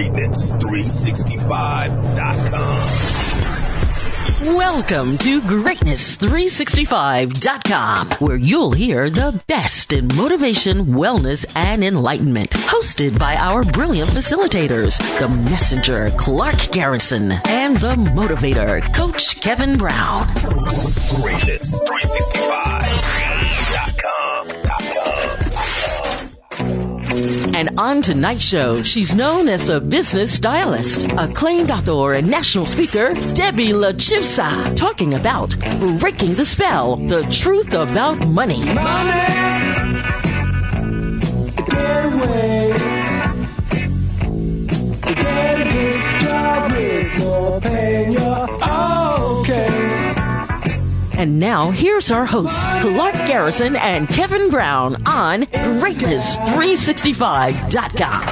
Greatness365.com. Welcome to Greatness365.com, where you'll hear the best in motivation, wellness, and enlightenment. Hosted by our brilliant facilitators, the messenger, Klarque Garrison, and the motivator, Coach Kevin Brown. Greatness365.com. And on tonight's show, she's known as a business stylist, acclaimed author and national speaker, LaChusa, talking about breaking the spell, the truth about money. Money, get away. Get a good job with more pay, you're okay. And now, here's our hosts, Klarque Garrison and Kevin Brown on Greatness365.com.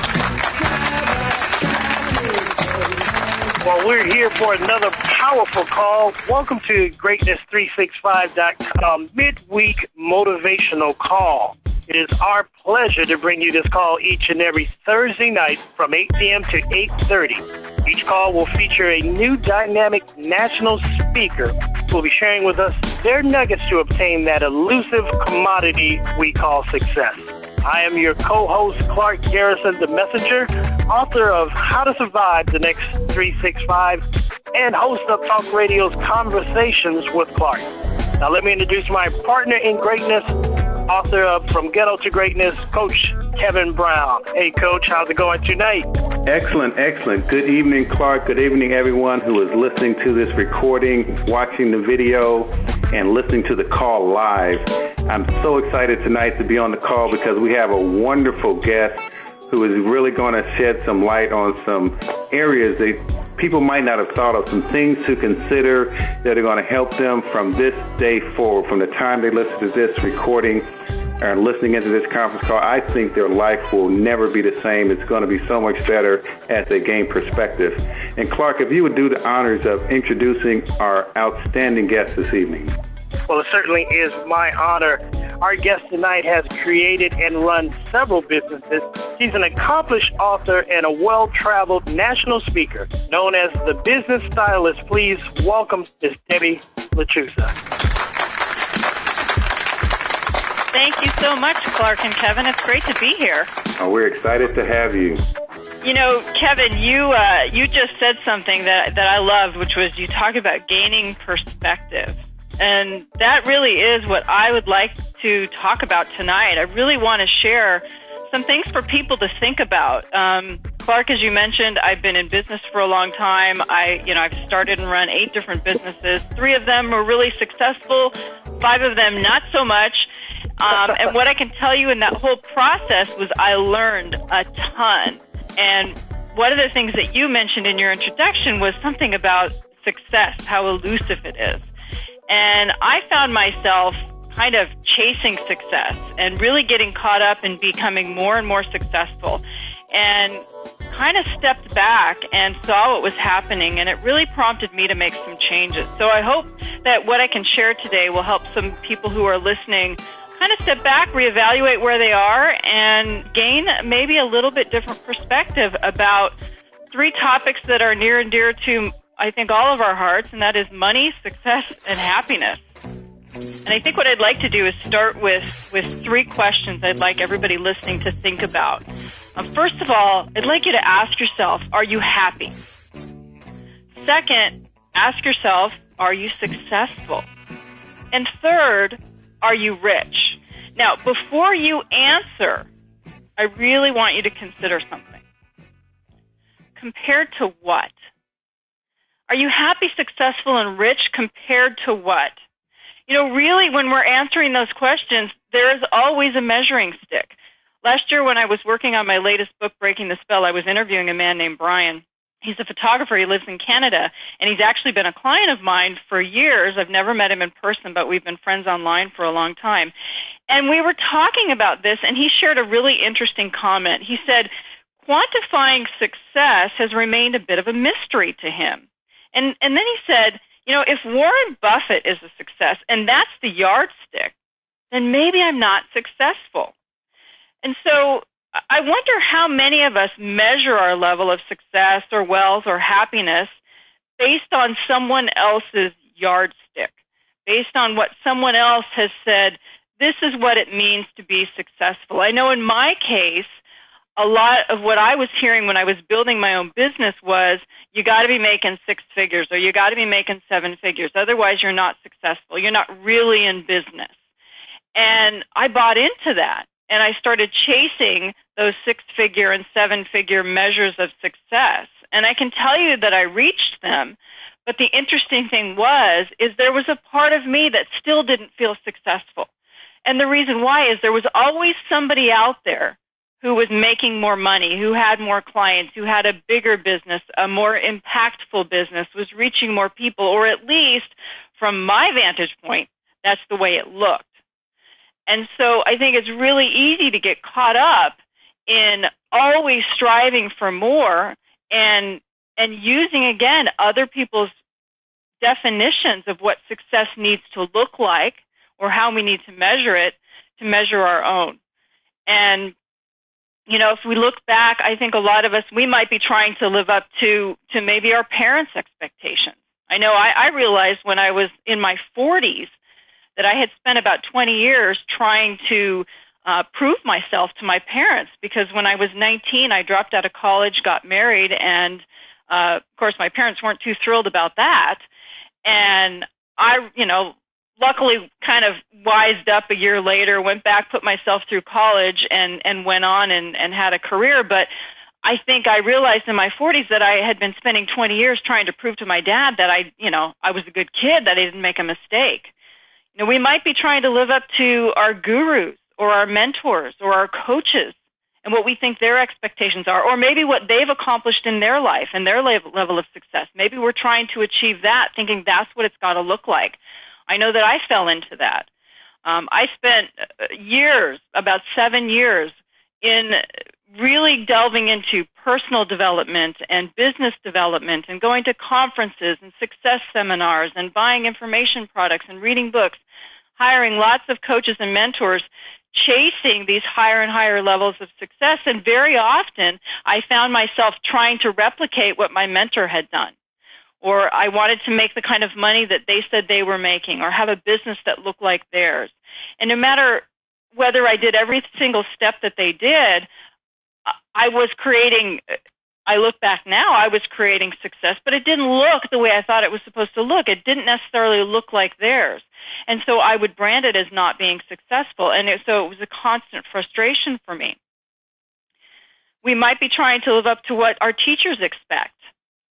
Well, we're here for another powerful call. Welcome to Greatness365.com midweek motivational call. It is our pleasure to bring you this call each and every Thursday night from 8 p.m. to 8:30. Each call will feature a new dynamic national speaker who will be sharing with us their nuggets to obtain that elusive commodity we call success. I am your co-host, Klarque Garrison, the messenger, author of How to Survive the Next 365, and host of Talk Radio's Conversations with Klarque. Now let me introduce my partner in greatness, author of From Ghetto to Greatness, Coach Kevin Brown. Hey, Coach, how's it going tonight? Excellent, excellent. Good evening, Klarque. Good evening, everyone who is listening to this recording, watching the video, and listening to the call live. I'm so excited tonight to be on the call because we have a wonderful guest who is really going to shed some light on some areas that people might not have thought of, some things to consider that are going to help them from this day forward, from the time they listen to this recording or listening into this conference call. I think their life will never be the same. It's going to be so much better as they gain perspective. And Klarque, if you would do the honors of introducing our outstanding guest this evening. Well, it certainly is my honor. Our guest tonight has created and run several businesses. She's an accomplished author and a well-traveled national speaker known as the business stylist. Please welcome Ms. LaChusa. Thank you so much, Klarque and Kevin. It's great to be here. Oh, we're excited to have you. You know, Kevin, you just said something that I loved, which was you talk about gaining perspective. And that really is what I would like to talk about tonight. I really want to share some things for people to think about. Klarque, as you mentioned, I've been in business for a long time. I've started and run 8 different businesses. 3 of them were really successful, 5 of them not so much. And what I can tell you in that whole process was I learned a ton. And one of the things that you mentioned in your introduction was something about success, how elusive it is. And I found myself kind of chasing success and really getting caught up in becoming more and more successful, and kind of stepped back and saw what was happening, and it really prompted me to make some changes. So I hope that what I can share today will help some people who are listening kind of step back, reevaluate where they are, and gain maybe a little bit different perspective about 3 topics that are near and dear to, I think, all of our hearts, and that is money, success, and happiness. And I think what I'd like to do is start with 3 questions I'd like everybody listening to think about. First of all, I'd like you to ask yourself, are you happy? Second, ask yourself, are you successful? And third, are you rich? Now, before you answer, I really want you to consider something. Compared to what? Are you happy, successful, and rich compared to what? You know, really, when we're answering those questions, there is always a measuring stick. Last year when I was working on my latest book, Breaking the Spell, I was interviewing a man named Brian. He's a photographer. He lives in Canada, and he's actually been a client of mine for years. I've never met him in person, but we've been friends online for a long time. And we were talking about this, and he shared a really interesting comment. He said, quantifying success has remained a bit of a mystery to him. And then he said, you know, if Warren Buffett is a success, and that's the yardstick, then maybe I'm not successful. And so I wonder how many of us measure our level of success or wealth or happiness based on someone else's yardstick, based on what someone else has said, this is what it means to be successful. I know in my case, a lot of what I was hearing when I was building my own business was, you got to be making 6 figures or you got to be making 7 figures. Otherwise, you're not successful. You're not really in business. And I bought into that. And I started chasing those 6-figure and 7-figure measures of success. And I can tell you that I reached them. But the interesting thing is there was a part of me that still didn't feel successful. And the reason why is there was always somebody out there who was making more money, who had more clients, who had a bigger business, a more impactful business, was reaching more people, or at least from my vantage point, that's the way it looked. And so I think it's really easy to get caught up in always striving for more and using, again, other people's definitions of what success needs to look like or how we need to measure it to measure our own. And if we look back, I think a lot of us, we might be trying to live up to maybe our parents' expectations. I know I realized when I was in my 40s that I had spent about 20 years trying to prove myself to my parents, because when I was 19, I dropped out of college, got married, and of course my parents weren't too thrilled about that. And I, luckily kind of wised up a year later, went back, put myself through college, and went on and had a career. But I think I realized in my 40s that I had been spending 20 years trying to prove to my dad that I was a good kid, that I didn't make a mistake. We might be trying to live up to our gurus or our mentors or our coaches and what we think their expectations are, or maybe what they've accomplished in their life and their level of success. Maybe we're trying to achieve that, thinking that's what it's got to look like. I know that I fell into that. I spent years, about 7 years, in really delving into personal development and business development and going to conferences and success seminars and buying information products and reading books, hiring lots of coaches and mentors, chasing these higher and higher levels of success. And very often I found myself trying to replicate what my mentor had done. Or I wanted to make the kind of money that they said they were making, or have a business that looked like theirs. And no matter whether I did every single step that they did, I look back now, I was creating success, but it didn't look the way I thought it was supposed to look. It didn't necessarily look like theirs. And so I would brand it as not being successful. And so it was a constant frustration for me. We might be trying to live up to what our teachers expect.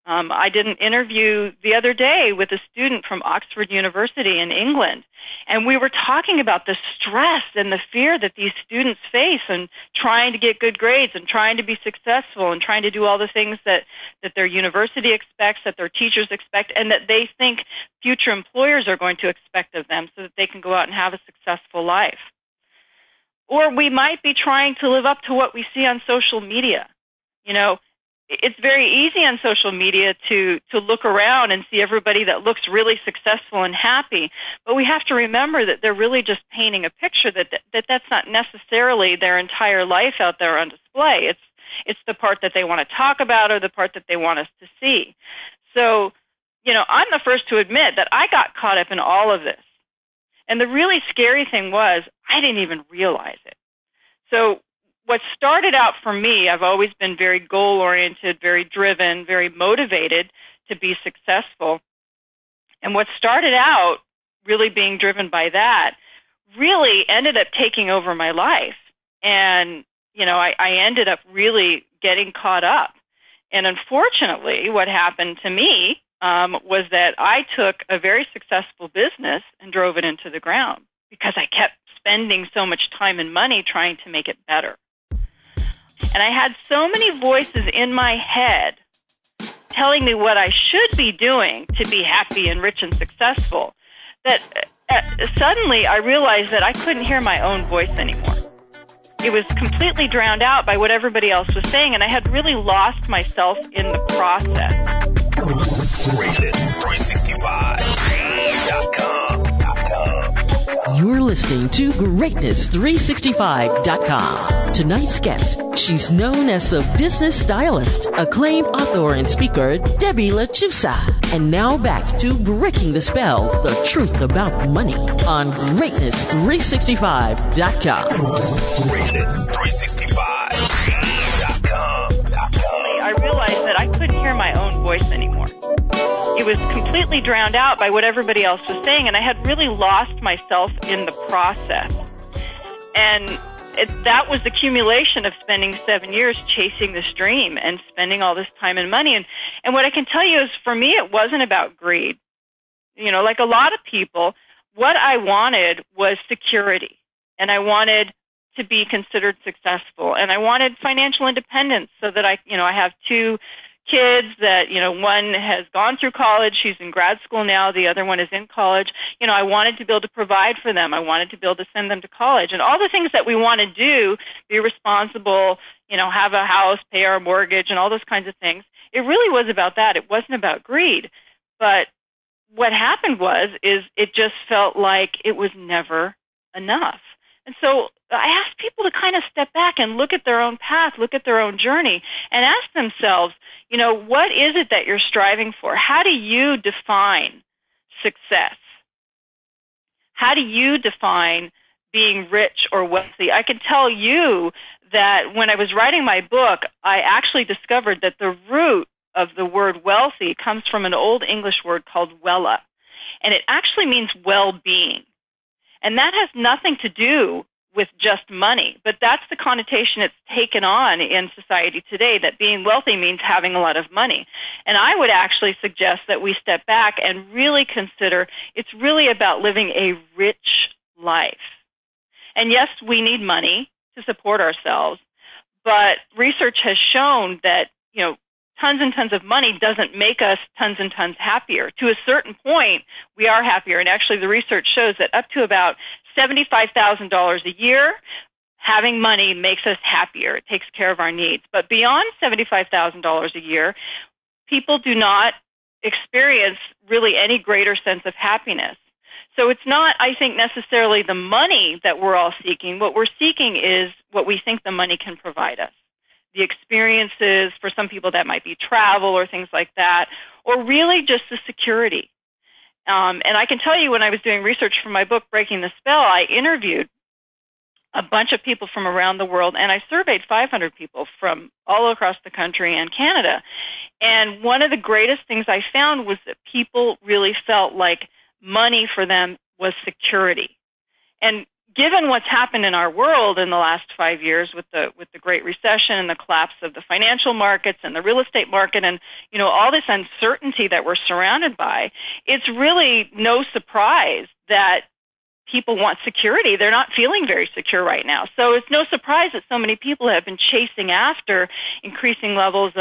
I did an interview the other day with a student from Oxford University in England, and we were talking about the stress and the fear that these students face in trying to get good grades and trying to be successful and trying to do all the things that their university expects, that their teachers expect, and that they think future employers are going to expect of them so that they can go out and have a successful life. Or we might be trying to live up to what we see on social media. It's very easy on social media to look around and see everybody that looks really successful and happy, but we have to remember that they're really just painting a picture that's not necessarily their entire life out there on display. It's the part that they want to talk about or the part that they want us to see. So, I'm the first to admit that I got caught up in all of this. And the really scary thing was I didn't even realize it. So what started out for me, I've always been very goal-oriented, very driven, very motivated to be successful. And what started out really being driven by that really ended up taking over my life. And, I ended up really getting caught up. And unfortunately, what happened to me was that I took a very successful business and drove it into the ground because I kept spending so much time and money trying to make it better. And I had so many voices in my head telling me what I should be doing to be happy and rich and successful that suddenly I realized that I couldn't hear my own voice anymore. It was completely drowned out by what everybody else was saying, and I had really lost myself in the process. Greatness365.com. You're listening to Greatness365.com. Tonight's guest, she's known as a business stylist, acclaimed author and speaker, Debbie LaChusa. And now back to Breaking the Spell, the truth about money on Greatness365.com. Greatness365.com. I realized that I couldn't hear my own voice anymore. It was completely drowned out by what everybody else was saying, and I had really lost myself in the process. And that was the accumulation of spending 7 years chasing this dream and spending all this time and money. And what I can tell you is, for me, it wasn't about greed. You know, like a lot of people, what I wanted was security, and I wanted to be considered successful, and I wanted financial independence so that I have two kids that, one has gone through college, she's in grad school now, the other one is in college. I wanted to be able to provide for them. I wanted to be able to send them to college. And all the things that we want to do, be responsible, have a house, pay our mortgage, and all those kinds of things. It really was about that. It wasn't about greed. But what happened is it just felt like it was never enough. And so I asked people to kind of step back and look at their own path, look at their own journey, and ask themselves, what is it that you're striving for? How do you define success? How do you define being rich or wealthy? I can tell you that when I was writing my book, I actually discovered that the root of the word wealthy comes from an old English word called wella, and it actually means well-being. And that has nothing to do with just money, but that's the connotation it's taken on in society today, that being wealthy means having a lot of money. And I would actually suggest that we step back and really consider it's really about living a rich life. And yes, we need money to support ourselves, but research has shown that, tons and tons of money doesn't make us tons and tons happier. To a certain point, we are happier. And actually, the research shows that up to about $75,000 a year, having money makes us happier. It takes care of our needs. But beyond $75,000 a year, people do not experience really any greater sense of happiness. So it's not, I think, necessarily the money that we're all seeking. What we're seeking is what we think the money can provide us. The experiences, for some people that might be travel or things like that, or really just the security. And I can tell you, when I was doing research for my book, Breaking the Spell, I interviewed a bunch of people from around the world, and I surveyed 500 people from all across the country and Canada. And one of the greatest things I found was that people really felt like money for them was security. And given what's happened in our world in the last 5 years with the Great Recession and the collapse of the financial markets and the real estate market and, all this uncertainty that we're surrounded by, it's really no surprise that people want security. They're not feeling very secure right now. So it's no surprise that so many people have been chasing after increasing levels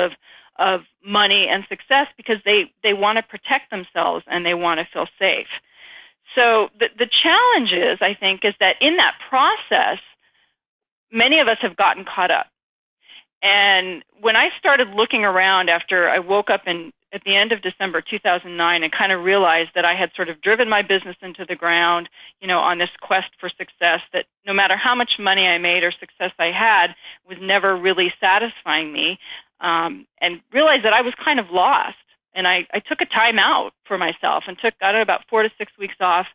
of money and success because they want to protect themselves and they want to feel safe. So the challenge is, I think, is that in that process, many of us have gotten caught up. And when I started looking around after I woke up at the end of December 2009 and kind of realized that I had sort of driven my business into the ground, on this quest for success, that no matter how much money I made or success I had was never really satisfying me, and realized that I was kind of lost. And I took a time out for myself and got about 4 to 6 weeks off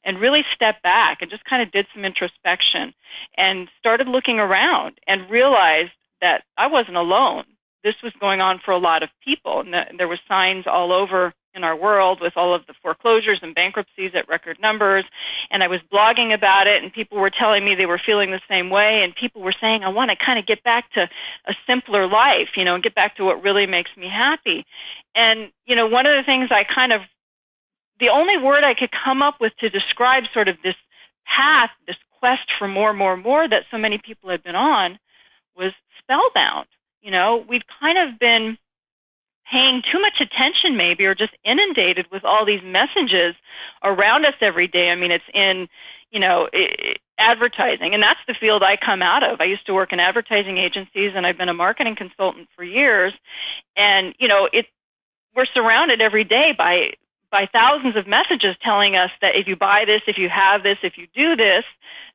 and really stepped back and just kind of did some introspection and started looking around and realized that I wasn't alone. This was going on for a lot of people, and there were signs all over in our world with all of the foreclosures and bankruptcies at record numbers, and I was blogging about it, and people were telling me they were feeling the same way, and people were saying, I want to kind of get back to a simpler life, and get back to what really makes me happy. And, one of the things the only word I could come up with to describe sort of this path, this quest for more that so many people had been on was spellbound. We've kind of been paying too much attention maybe, or just inundated with all these messages around us every day. I mean, it's in, advertising, and that's the field I come out of. I used to work in advertising agencies, and I've been a marketing consultant for years. And, we're surrounded every day by by thousands of messages telling us that if you buy this, if you have this, if you do this,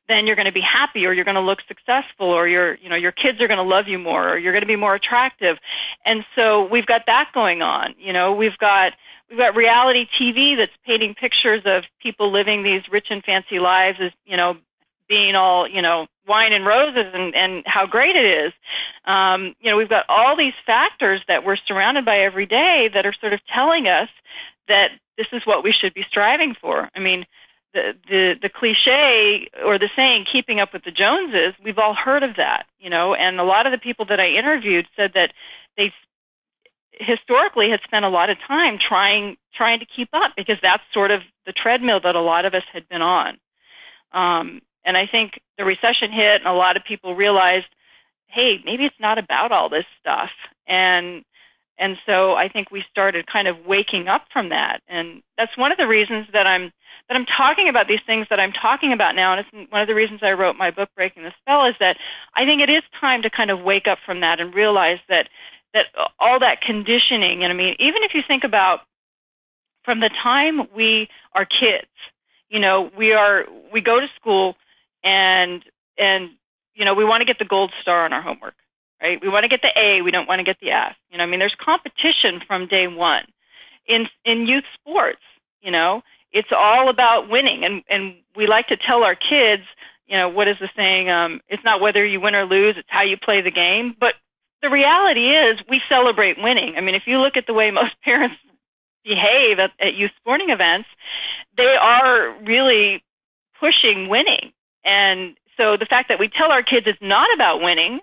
then you're going to be happy, or you're going to look successful, or your kids are going to love you more, or you're going to be more attractive. And so we've got that going on. We've got reality TV that's painting pictures of people living these rich and fancy lives as, being all, wine and roses and how great it is. We've got all these factors that we're surrounded by every day that are sort of telling us that this is what we should be striving for. I mean, the cliche or the saying, keeping up with the Joneses, we've all heard of that, and a lot of the people that I interviewed said that they historically had spent a lot of time trying to keep up, because that's sort of the treadmill that a lot of us had been on. And I think the recession hit, and a lot of people realized, hey, maybe it's not about all this stuff. And so I think we started kind of waking up from that. And that's one of the reasons that I'm talking about these things that I'm talking about now. And it's one of the reasons I wrote my book, Breaking the Spell, is that I think it is time to kind of wake up from that and realize that all that conditioning, and I mean, even if you think about from the time we are kids, we go to school and we want to get the gold star on our homework, right? We want to get the A, we don't want to get the F. There's competition from day one. In youth sports, it's all about winning, and we like to tell our kids, what is the saying? It's not whether you win or lose, it's how you play the game. But the reality is we celebrate winning. I mean, if you look at the way most parents behave at youth sporting events, they are really pushing winning. And so the fact that we tell our kids it's not about winning,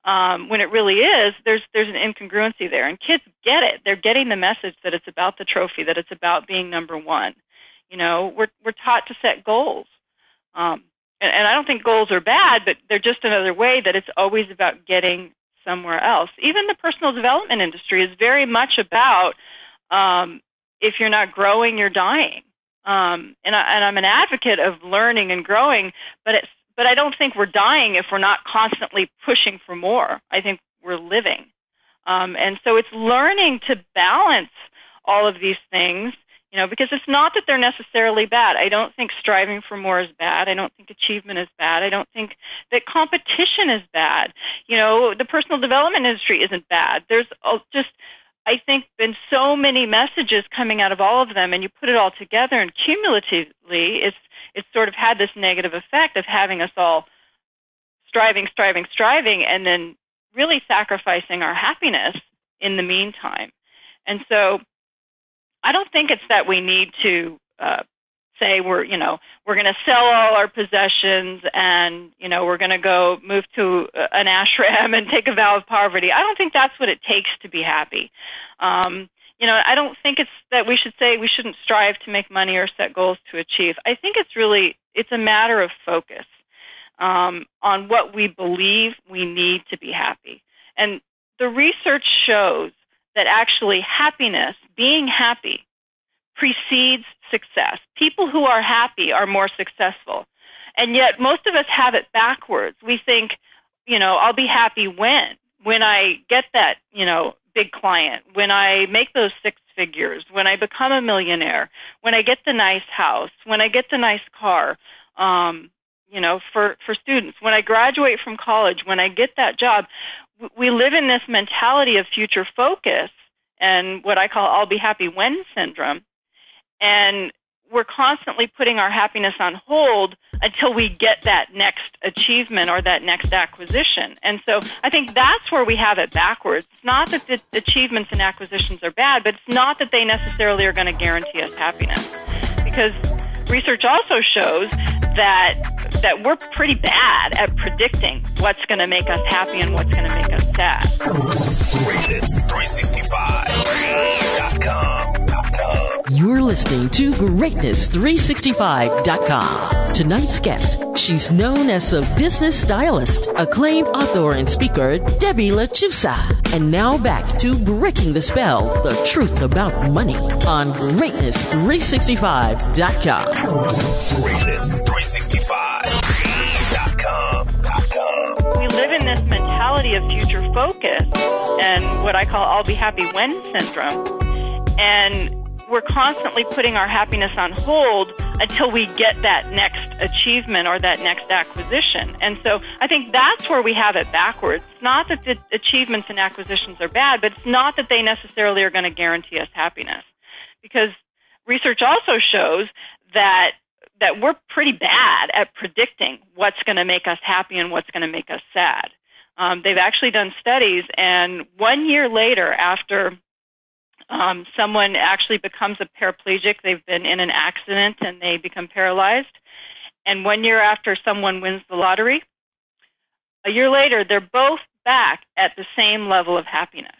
when it really is, there's an incongruency there. And kids get it. They're getting the message that it's about the trophy, that it's about being number one. We're taught to set goals. And I don't think goals are bad, but they're just another way that it's always about getting somewhere else. Even the personal development industry is very much about if you're not growing, you're dying. And I'm an advocate of learning and growing, but I don't think we're dying if we're not constantly pushing for more. I think we're living. And so it's learning to balance all of these things, because it's not that they're necessarily bad. I don't think striving for more is bad. I don't think achievement is bad. I don't think that competition is bad. The personal development industry isn't bad. There's just, I think, been so many messages coming out of all of them, and you put it all together, and cumulatively, it's sort of had this negative effect of having us all striving, and then really sacrificing our happiness in the meantime. And so I don't think it's that we need to say we're going to sell all our possessions and, we're going to go move to an ashram and take a vow of poverty. I don't think that's what it takes to be happy. I don't think it's that we should say we shouldn't strive to make money or set goals to achieve. I think it's a matter of focus on what we believe we need to be happy. And the research shows that actually happiness, being happy, precedes success. People who are happy are more successful. And yet most of us have it backwards. We think, I'll be happy when I get that, big client, when I make those 6 figures, when I become a millionaire, when I get the nice house, when I get the nice car, for students, when I graduate from college, when I get that job. We live in this mentality of future focus and what I call I'll be happy when syndrome. And we're constantly putting our happiness on hold until we get that next achievement or that next acquisition. And so I think that's where we have it backwards. It's not that the achievements and acquisitions are bad, but it's not that they necessarily are going to guarantee us happiness. Because research also shows that we're pretty bad at predicting what's going to make us happy and what's going to make us sad. Greatness365.com. You're listening to Greatness365.com. Tonight's guest, she's known as a business stylist, acclaimed author and speaker, Debbie LaChusa. And now back to Breaking the Spell, the truth about money on Greatness365.com. Greatness365.com. We live in this mentality of future focus and what I call I'll be happy when syndrome. And we're constantly putting our happiness on hold until we get that next achievement or that next acquisition. And so I think that's where we have it backwards. It's not that the achievements and acquisitions are bad, but it's not that they necessarily are going to guarantee us happiness. Because research also shows that we're pretty bad at predicting what's going to make us happy and what's going to make us sad. They've actually done studies, and 1 year later, after someone actually becomes a paraplegic, they've been in an accident and they become paralyzed, and 1 year after someone wins the lottery, a year later, they're both back at the same level of happiness.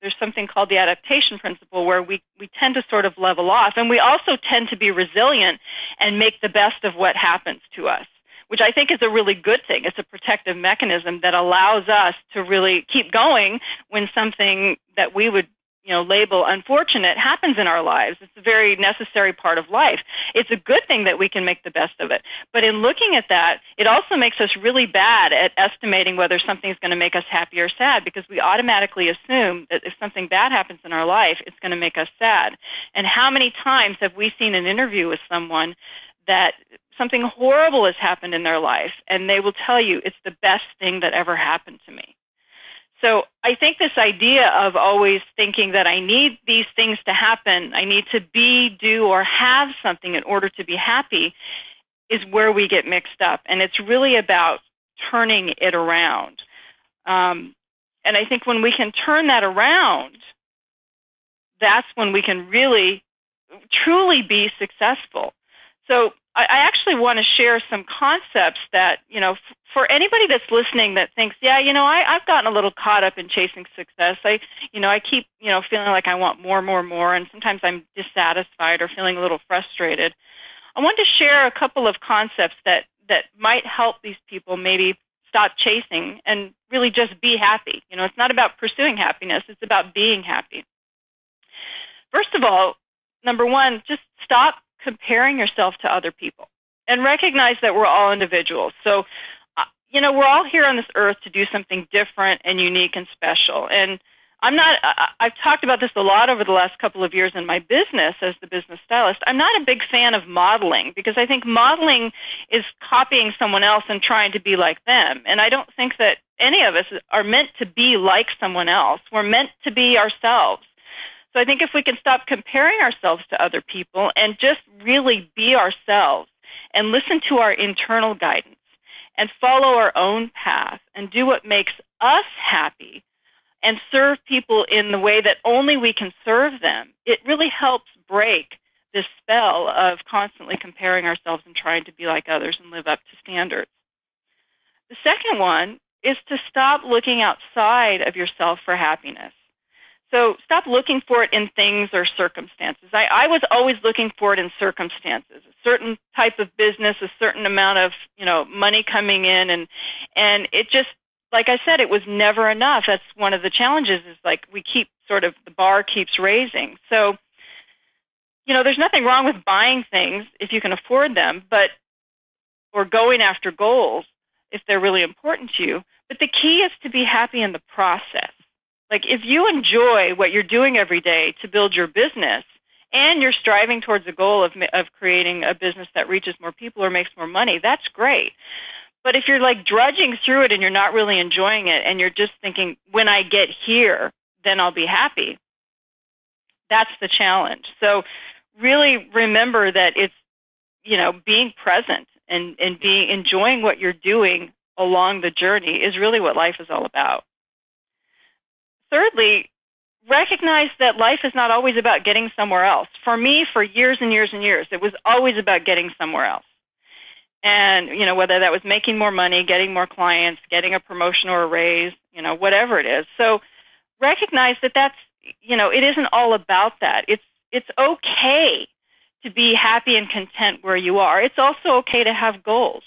There's something called the adaptation principle where we tend to sort of level off, and we also tend to be resilient and make the best of what happens to us, which I think is a really good thing. It's a protective mechanism that allows us to really keep going when something that we would label unfortunate happens in our lives. It's a very necessary part of life. It's a good thing that we can make the best of it. But in looking at that, it also makes us really bad at estimating whether something's going to make us happy or sad, because we automatically assume that if something bad happens in our life, it's going to make us sad. And how many times have we seen an interview with someone that something horrible has happened in their life, and they will tell you it's the best thing that ever happened to me. So I think this idea of always thinking that I need these things to happen, I need to be, do, or have something in order to be happy is where we get mixed up. And it's really about turning it around. And I think when we can turn that around, that's when we can really, truly be successful. So I actually want to share some concepts that, for anybody that's listening that thinks, I've gotten a little caught up in chasing success. I keep, feeling like I want more, and sometimes I'm dissatisfied or feeling a little frustrated. I want to share a couple of concepts that might help these people maybe stop chasing and really just be happy. It's not about pursuing happiness. It's about being happy. First of all, number one, just stop comparing yourself to other people and recognize that we're all individuals. So, we're all here on this earth to do something different and unique and special. And I've talked about this a lot over the last couple of years in my business as the business stylist. I'm not a big fan of modeling, because I think modeling is copying someone else and trying to be like them. And I don't think that any of us are meant to be like someone else. We're meant to be ourselves. So I think if we can stop comparing ourselves to other people and just really be ourselves and listen to our internal guidance and follow our own path and do what makes us happy and serve people in the way that only we can serve them, it really helps break this spell of constantly comparing ourselves and trying to be like others and live up to standards. The second one is to stop looking outside of yourself for happiness. So stop looking for it in things or circumstances. I was always looking for it in circumstances, a certain type of business, a certain amount of money coming in, and it just, like I said, it was never enough. That's one of the challenges, is like we keep sort of, the bar keeps raising. So, there's nothing wrong with buying things if you can afford them, or going after goals if they're really important to you. But the key is to be happy in the process. Like, if you enjoy what you're doing every day to build your business and you're striving towards a goal of creating a business that reaches more people or makes more money, that's great. But if you're like drudging through it and you're not really enjoying it and you're just thinking, when I get here, then I'll be happy, that's the challenge. So really remember that it's, being present and enjoying what you're doing along the journey is really what life is all about. Thirdly, recognize that life is not always about getting somewhere else. For me, for years and years and years, it was always about getting somewhere else. And, whether that was making more money, getting more clients, getting a promotion or a raise, whatever it is. So recognize that that's, it isn't all about that. It's okay to be happy and content where you are. It's also okay to have goals.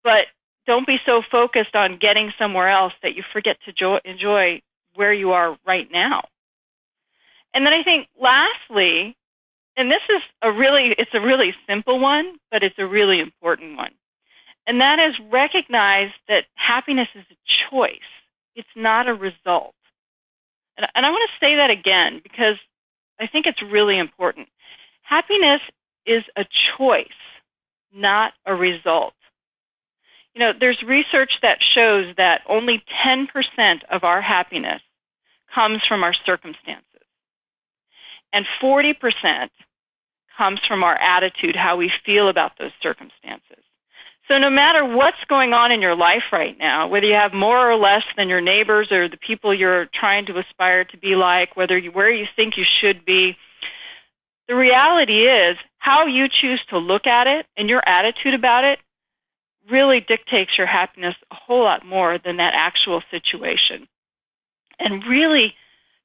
But don't be so focused on getting somewhere else that you forget to enjoy where you are right now. And then I think lastly, and this is it's a really simple one, but it's a really important one. And that is recognize that happiness is a choice. It's not a result. And I want to say that again, because I think it's really important. Happiness is a choice, not a result. You know, there's research that shows that only 10% of our happiness comes from our circumstances, and 40% comes from our attitude, how we feel about those circumstances. So no matter what's going on in your life right now, whether you have more or less than your neighbors or the people you're trying to aspire to be like, where you think you should be, the reality is how you choose to look at it and your attitude about it really dictates your happiness a whole lot more than that actual situation. And really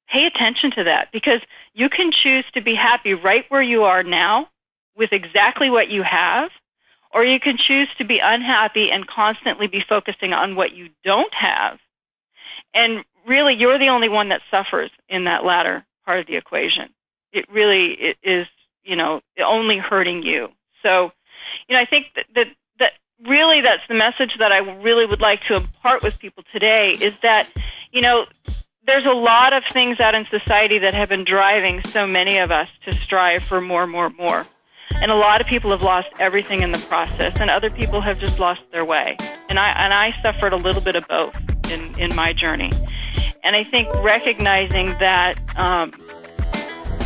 pay attention to that, because you can choose to be happy right where you are now with exactly what you have, or you can choose to be unhappy and constantly be focusing on what you don't have. And really, you're the only one that suffers in that latter part of the equation. It really is, you know, only hurting you. So, you know, I think that really that's the message that I really would like to impart with people today, is that, you know, there's a lot of things out in society that have been driving so many of us to strive for more. And a lot of people have lost everything in the process, and other people have just lost their way. And I suffered a little bit of both in my journey. And I think recognizing that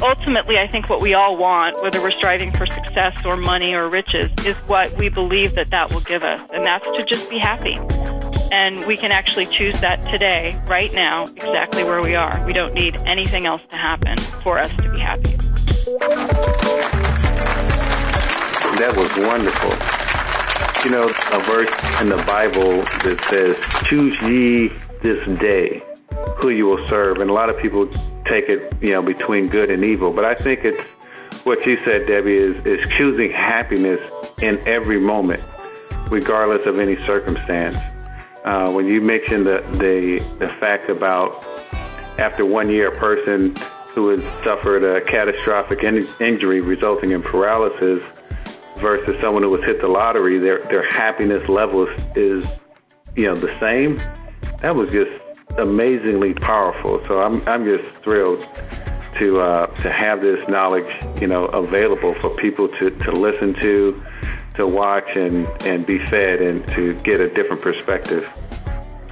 ultimately I think what we all want, whether we're striving for success or money or riches, is what we believe that will give us, and that's to just be happy. And we can actually choose that today, right now, exactly where we are. We don't need anything else to happen for us to be happy. That was wonderful. You know, a verse in the Bible that says, "Choose ye this day who you will serve." And a lot of people take it, you know, between good and evil. But I think it's what you said, Debbie, is choosing happiness in every moment, regardless of any circumstance. When you mentioned the fact about after 1 year, a person who has suffered a catastrophic injury resulting in paralysis versus someone who has hit the lottery, their happiness level is, you know, the same. That was just amazingly powerful. So I'm just thrilled to have this knowledge, you know, available for people to listen to watch and be fed and to get a different perspective.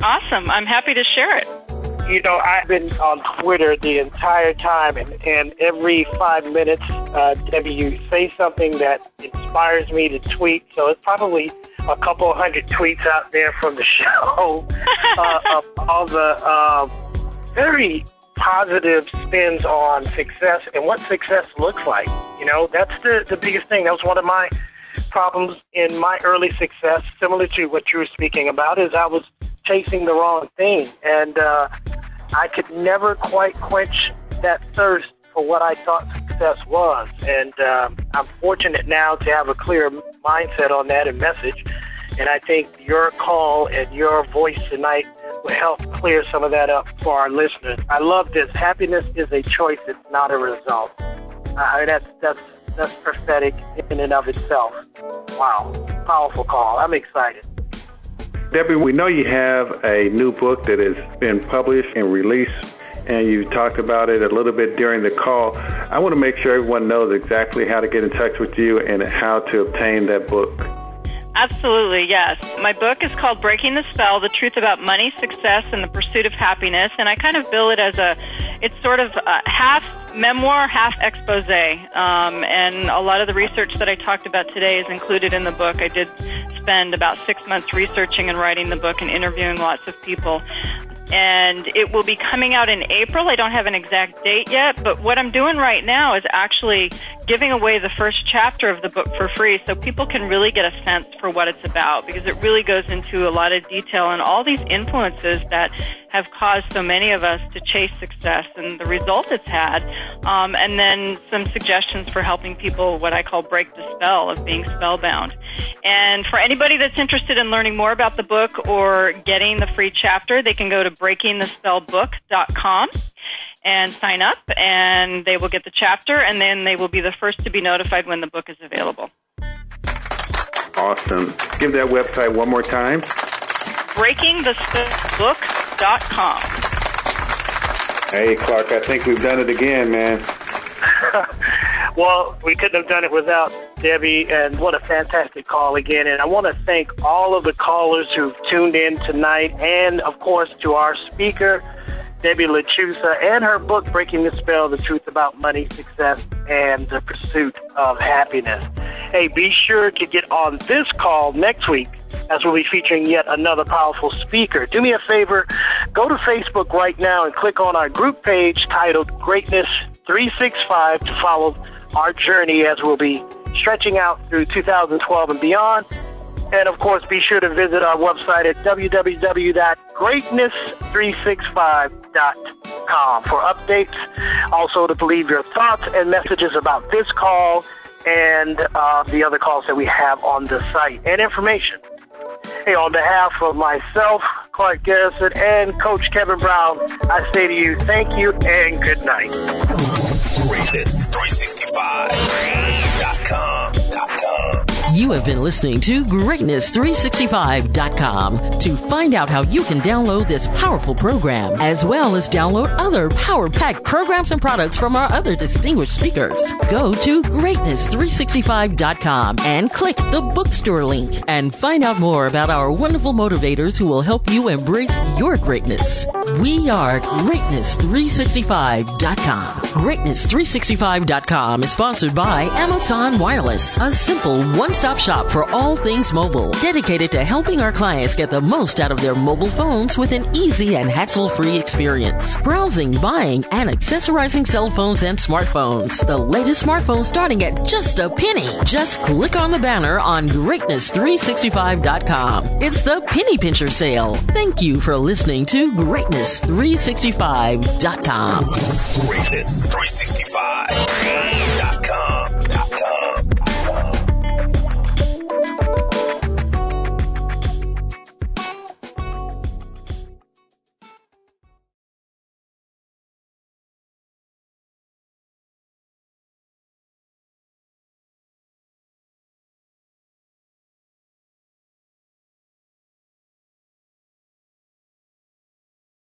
Awesome. I'm happy to share it. You know, I've been on Twitter the entire time, and every 5 minutes, Debbie, you say something that inspires me to tweet. So it's probably a couple hundred tweets out there from the show of all the very positive spins on success and what success looks like. You know, that's the biggest thing. That was one of my problems in my early success, similar to what you were speaking about, is I was chasing the wrong thing. And I could never quite quench that thirst for what I thought success was. And I'm fortunate now to have a clear mindset on that and message. And I think your call and your voice tonight will help clear some of that up for our listeners. I love this. Happiness is a choice. It's not a result. That's prophetic in and of itself. Wow. Powerful call. I'm excited. Debbie, we know you have a new book that has been published and released, and you talked about it a little bit during the call. I want to make sure everyone knows exactly how to get in touch with you and how to obtain that book. Absolutely, yes. My book is called Breaking the Spell, The Truth About Money, Success, and the Pursuit of Happiness, and I kind of bill it as it's sort of half memoir, half expose, and a lot of the research that I talked about today is included in the book. I did spend about 6 months researching and writing the book and interviewing lots of people. And it will be coming out in April. I don't have an exact date yet, but what I'm doing right now is actually giving away the first chapter of the book for free so people can really get a sense for what it's about, because it really goes into a lot of detail and all these influences that have caused so many of us to chase success and the result it's had, and then some suggestions for helping people, what I call break the spell of being spellbound. And for anybody that's interested in learning more about the book or getting the free chapter, they can go to breakingthespellbook.com and sign up, and they will get the chapter, and then they will be the first to be notified when the book is available. Awesome. Give that website one more time. breakingthespellbook.com. Hey, Klarque, I think we've done it again, man. Well, we couldn't have done it without Debbie, and what a fantastic call again. And I want to thank all of the callers who've tuned in tonight, and, of course, to our speaker, Debbie LaChusa, and her book, Breaking the Spell, The Truth About Money, Success, and the Pursuit of Happiness. Hey, be sure to get on this call next week, as we'll be featuring yet another powerful speaker. Do me a favor, go to Facebook right now and click on our group page titled Greatness 365 to follow our journey as we'll be stretching out through 2012 and beyond. And, of course, be sure to visit our website at www.greatness365.com for updates, also to leave your thoughts and messages about this call and the other calls that we have on the site and information. Hey, on behalf of myself, Klarque Garrison, and Coach Kevin Brown, I say to you, thank you and good night. Greatness365.com. You have been listening to Greatness365.com. To find out how you can download this powerful program, as well as download other power-packed programs and products from our other distinguished speakers, go to Greatness365.com and click the bookstore link and find out more about our wonderful motivators who will help you embrace your greatness. We are Greatness365.com. Greatness365.com is sponsored by Amazon Wireless, a simple one-stop shop for all things mobile, dedicated to helping our clients get the most out of their mobile phones with an easy and hassle-free experience. Browsing, buying, and accessorizing cell phones and smartphones. The latest smartphones starting at just a penny. Just click on the banner on Greatness365.com. It's the Penny Pincher Sale. Thank you for listening to Greatness365.com. Greatness365.com.